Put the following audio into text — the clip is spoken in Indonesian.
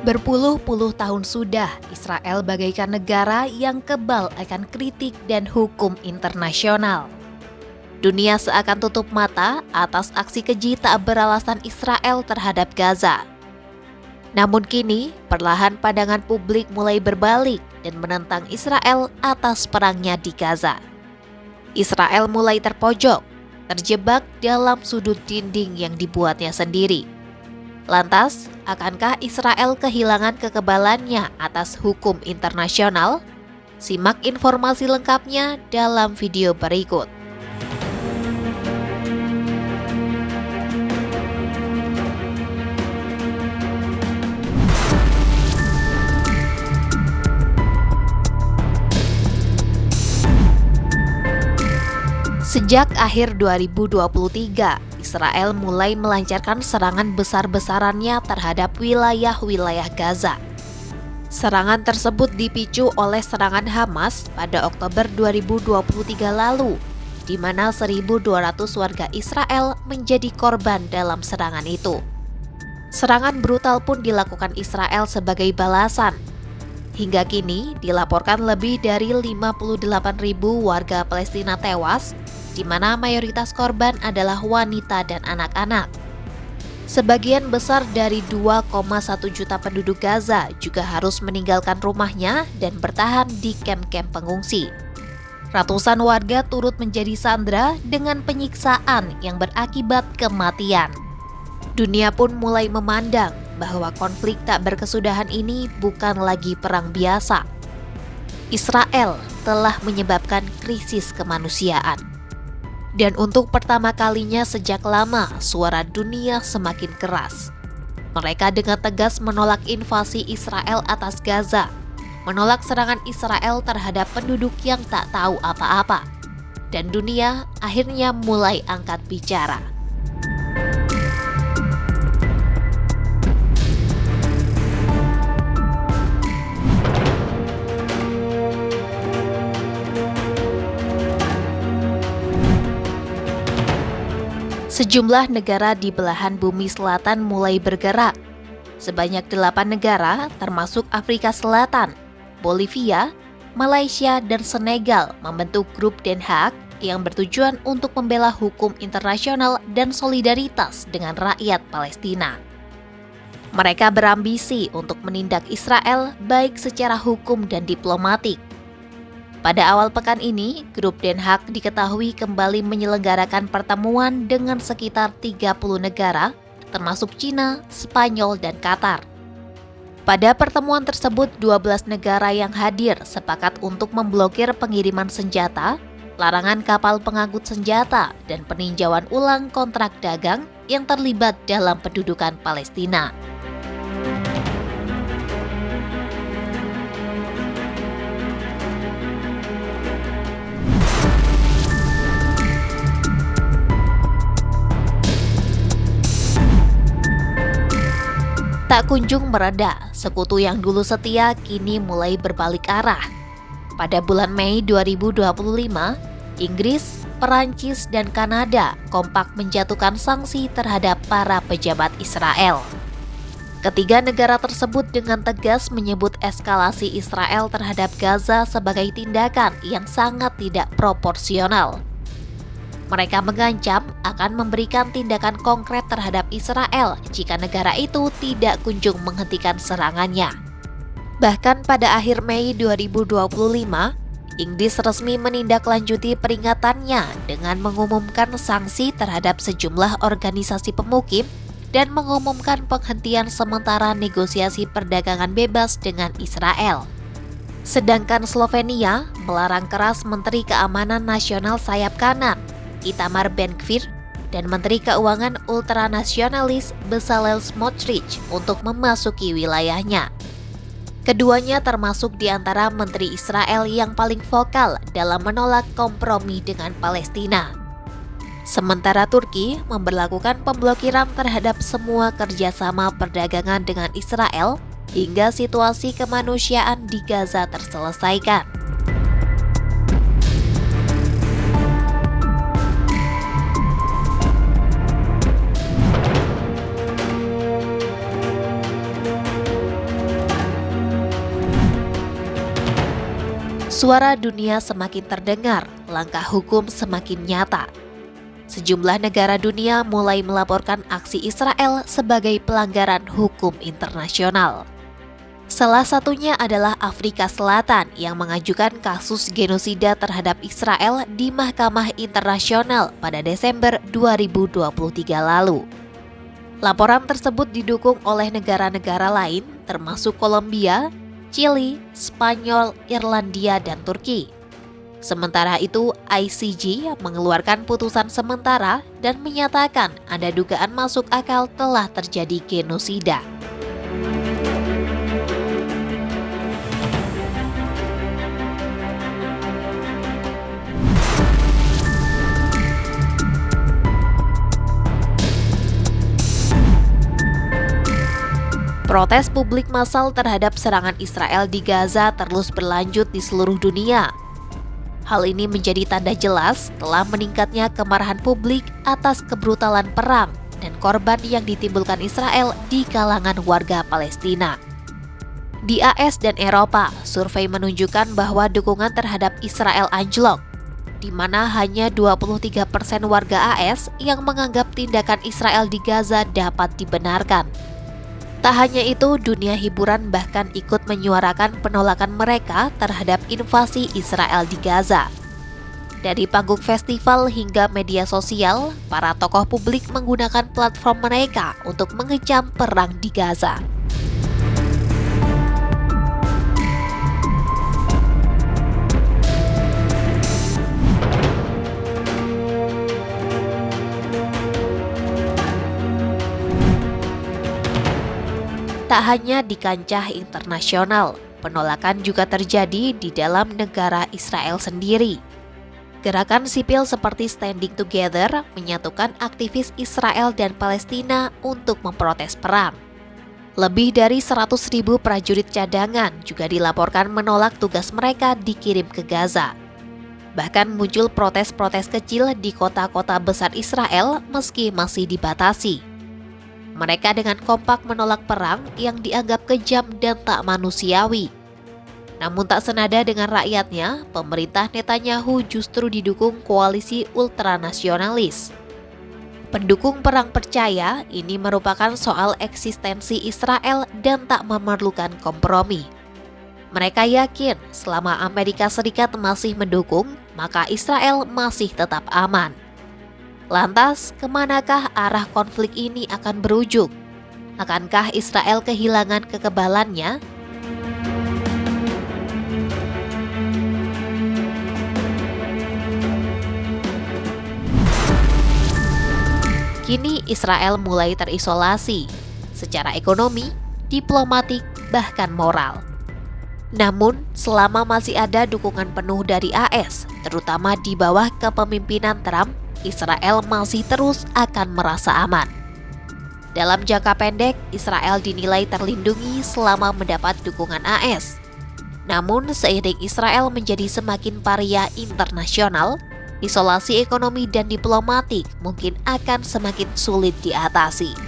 Berpuluh-puluh tahun sudah, Israel bagaikan negara yang kebal akan kritik dan hukum internasional. Dunia seakan tutup mata atas aksi keji tak beralasan Israel terhadap Gaza. Namun kini, perlahan pandangan publik mulai berbalik dan menentang Israel atas perangnya di Gaza. Israel mulai terpojok, terjebak dalam sudut dinding yang dibuatnya sendiri. Lantas, akankah Israel kehilangan kekebalannya atas hukum internasional? Simak informasi lengkapnya dalam video berikut. Sejak akhir 2023, Israel mulai melancarkan serangan besar-besarannya terhadap wilayah-wilayah Gaza. Serangan tersebut dipicu oleh serangan Hamas pada Oktober 2023 lalu, di mana 1.200 warga Israel menjadi korban dalam serangan itu. Serangan brutal pun dilakukan Israel sebagai balasan. Hingga kini dilaporkan lebih dari 58.000 warga Palestina tewas, di mana mayoritas korban adalah wanita dan anak-anak. Sebagian besar dari 2,1 juta penduduk Gaza juga harus meninggalkan rumahnya dan bertahan di kamp-kamp pengungsi. Ratusan warga turut menjadi sandera dengan penyiksaan yang berakibat kematian. Dunia pun mulai memandang bahwa konflik tak berkesudahan ini bukan lagi perang biasa. Israel telah menyebabkan krisis kemanusiaan. Dan untuk pertama kalinya sejak lama, suara dunia semakin keras. Mereka dengan tegas menolak invasi Israel atas Gaza, menolak serangan Israel terhadap penduduk yang tak tahu apa-apa. Dan dunia akhirnya mulai angkat bicara. Sejumlah negara di belahan bumi selatan mulai bergerak. Sebanyak 8 negara, termasuk Afrika Selatan, Bolivia, Malaysia, dan Senegal membentuk grup Den Haag yang bertujuan untuk membela hukum internasional dan solidaritas dengan rakyat Palestina. Mereka berambisi untuk menindak Israel baik secara hukum dan diplomatik. Pada awal pekan ini, grup Den Haag diketahui kembali menyelenggarakan pertemuan dengan sekitar 30 negara, termasuk Cina, Spanyol, dan Qatar. Pada pertemuan tersebut, 12 negara yang hadir sepakat untuk memblokir pengiriman senjata, larangan kapal pengangkut senjata, dan peninjauan ulang kontrak dagang yang terlibat dalam pendudukan Palestina. Tak kunjung mereda, sekutu yang dulu setia kini mulai berbalik arah. Pada bulan Mei 2025, Inggris, Perancis, dan Kanada kompak menjatuhkan sanksi terhadap para pejabat Israel. Ketiga negara tersebut dengan tegas menyebut eskalasi Israel terhadap Gaza sebagai tindakan yang sangat tidak proporsional. Mereka mengancam akan memberikan tindakan konkret terhadap Israel jika negara itu tidak kunjung menghentikan serangannya. Bahkan pada akhir Mei 2025, Inggris resmi menindaklanjuti peringatannya dengan mengumumkan sanksi terhadap sejumlah organisasi pemukim dan mengumumkan penghentian sementara negosiasi perdagangan bebas dengan Israel. Sedangkan Slovenia melarang keras Menteri Keamanan Nasional sayap kanan, Itamar Ben-Gvir, dan Menteri Keuangan ultranasionalis Bezalel Smotrich untuk memasuki wilayahnya. Keduanya termasuk di antara menteri Israel yang paling vokal dalam menolak kompromi dengan Palestina. Sementara Turki memberlakukan pemblokiran terhadap semua kerjasama perdagangan dengan Israel hingga situasi kemanusiaan di Gaza terselesaikan. Suara dunia semakin terdengar, langkah hukum semakin nyata. Sejumlah negara dunia mulai melaporkan aksi Israel sebagai pelanggaran hukum internasional. Salah satunya adalah Afrika Selatan yang mengajukan kasus genosida terhadap Israel di Mahkamah Internasional pada Desember 2023 lalu. Laporan tersebut didukung oleh negara-negara lain termasuk Kolombia, Chili, Spanyol, Irlandia, dan Turki. Sementara itu, ICJ mengeluarkan putusan sementara dan menyatakan ada dugaan masuk akal telah terjadi genosida. Protes publik massal terhadap serangan Israel di Gaza terus berlanjut di seluruh dunia. Hal ini menjadi tanda jelas telah meningkatnya kemarahan publik atas kebrutalan perang dan korban yang ditimbulkan Israel di kalangan warga Palestina. Di AS dan Eropa, survei menunjukkan bahwa dukungan terhadap Israel anjlok, di mana hanya 23% warga AS yang menganggap tindakan Israel di Gaza dapat dibenarkan. Tak hanya itu, dunia hiburan bahkan ikut menyuarakan penolakan mereka terhadap invasi Israel di Gaza. Dari panggung festival hingga media sosial, para tokoh publik menggunakan platform mereka untuk mengecam perang di Gaza. Tak hanya di kancah internasional, penolakan juga terjadi di dalam negara Israel sendiri. Gerakan sipil seperti Standing Together menyatukan aktivis Israel dan Palestina untuk memprotes perang. Lebih dari 100.000 prajurit cadangan juga dilaporkan menolak tugas mereka dikirim ke Gaza. Bahkan muncul protes-protes kecil di kota-kota besar Israel meski masih dibatasi. Mereka dengan kompak menolak perang yang dianggap kejam dan tak manusiawi. Namun tak senada dengan rakyatnya, pemerintah Netanyahu justru didukung koalisi ultranasionalis. Pendukung perang percaya ini merupakan soal eksistensi Israel dan tak memerlukan kompromi. Mereka yakin selama Amerika Serikat masih mendukung, maka Israel masih tetap aman. Lantas, kemanakah arah konflik ini akan berujung? Akankah Israel kehilangan kekebalannya? Kini Israel mulai terisolasi secara ekonomi, diplomatik, bahkan moral. Namun, selama masih ada dukungan penuh dari AS, terutama di bawah kepemimpinan Trump, Israel masih terus akan merasa aman. Dalam jangka pendek, Israel dinilai terlindungi selama mendapat dukungan AS. Namun, seiring Israel menjadi semakin paria internasional, isolasi ekonomi dan diplomatik mungkin akan semakin sulit diatasi.